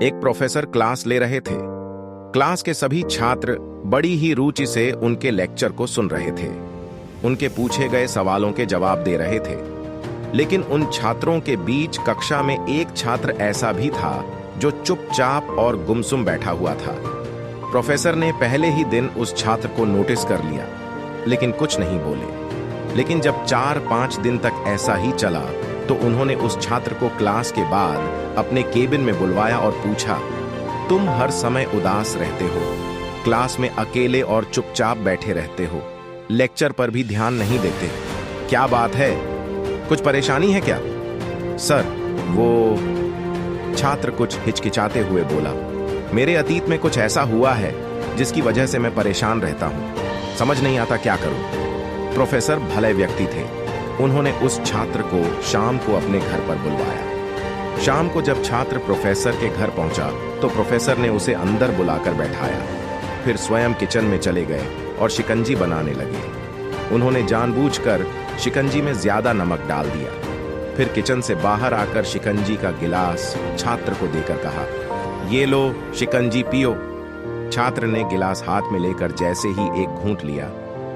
एक professor class ले रहे थे। क्लास के सभी छात्र बड़ी ही रुचि से उनके लेक्चर को सुन रहे थे। उनके पूछे गए सवालों के जवाब दे रहे थे। लेकिन उन छात्रों के बीच कक्षा में एक छात्र ऐसा भी था जो चुपचाप और गुमसुम बैठा हुआ था। प्रोफेसर ने पहले ही दिन उस छात्र को नोटिस कर लिया, लेकिन कुछ नहीं बोले। लेकिन जब 4-5 दिन तक ऐसा ही चला तो उन्होंने उस छात्र को क्लास के बाद अपने केबिन में बुलवाया और पूछा, तुम हर समय उदास रहते हो, क्लास में अकेले और चुपचाप बैठे रहते हो, लेक्चर पर भी ध्यान नहीं देते, क्या बात है? कुछ परेशानी है क्या? सर, वो छात्र कुछ हिचकिचाते हुए बोला, मेरे अतीत में कुछ ऐसा हुआ है जिसकी वजह से मैं परेशान रहता हूं, समझ नहीं आता क्या करूं। प्रोफेसर भले व्यक्ति थे। उन्होंने उस छात्र को शाम को अपने घर पर बुलवाया। शाम को जब छात्र प्रोफेसर के घर पहुंचा तो प्रोफेसर ने उसे अंदर बुलाकर बैठाया। फिर स्वयं किचन में चले गए और शिकंजी बनाने लगे। उन्होंने जानबूझकर शिकंजी में ज्यादा नमक डाल दिया। फिर किचन से बाहर आकर शिकंजी का गिलास छात्र को देकर कहा, ये लो शिकंजी पियो। छात्र ने गिलास हाथ में लेकर जैसे ही एक घूंट लिया,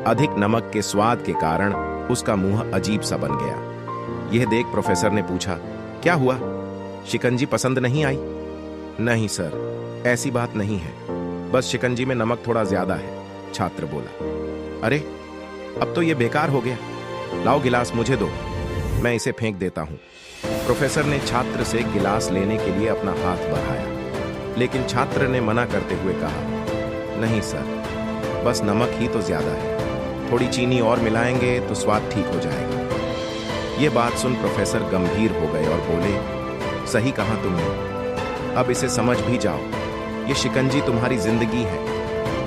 अधिक नमक के स्वाद के कारण उसका मुंह अजीब सा बन गया। यह देख प्रोफेसर ने पूछा, क्या हुआ? शिकंजी पसंद नहीं आई? नहीं सर, ऐसी बात नहीं है, बस शिकंजी में नमक थोड़ा ज्यादा है, छात्र बोला। अरे, अब तो यह बेकार हो गया, लाओ गिलास मुझे दो, मैं इसे फेंक देता हूं। प्रोफेसर ने छात्र से गिलास लेने के लिए अपना हाथ बढ़ाया, लेकिन छात्र ने मना करते हुए कहा, नहीं सर, बस नमक ही तो ज्यादा है, थोड़ी चीनी और मिलाएंगे तो स्वाद ठीक हो जाएगा। यह बात सुन प्रोफेसर गंभीर हो गए और बोले, सही कहा तुमने, अब इसे समझ भी जाओ, ये शिकंजी तुम्हारी जिंदगी है,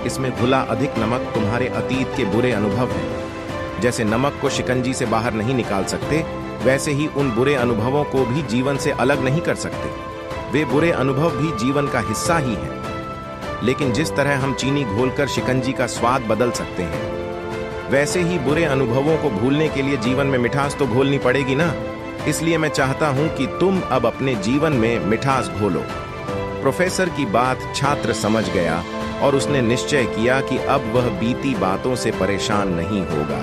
इसमें घुला अधिक नमक तुम्हारे अतीत के बुरे अनुभव हैं। जैसे नमक को शिकंजी से बाहर नहीं निकाल सकते, वैसे ही उन बुरे अनुभवों को भी जीवन से अलग नहीं कर सकते। वे बुरे अनुभव भी जीवन का हिस्सा ही हैं। लेकिन जिस तरह हम चीनी घोलकर शिकंजी का स्वाद बदल सकते हैं, वैसे ही बुरे अनुभवों को भूलने के लिए जीवन में मिठास तो घोलनी पड़ेगी ना। इसलिए मैं चाहता हूं कि तुम अब अपने जीवन में मिठास घोलो। प्रोफेसर की बात छात्र समझ गया और उसने निश्चय किया कि अब वह बीती बातों से परेशान नहीं होगा।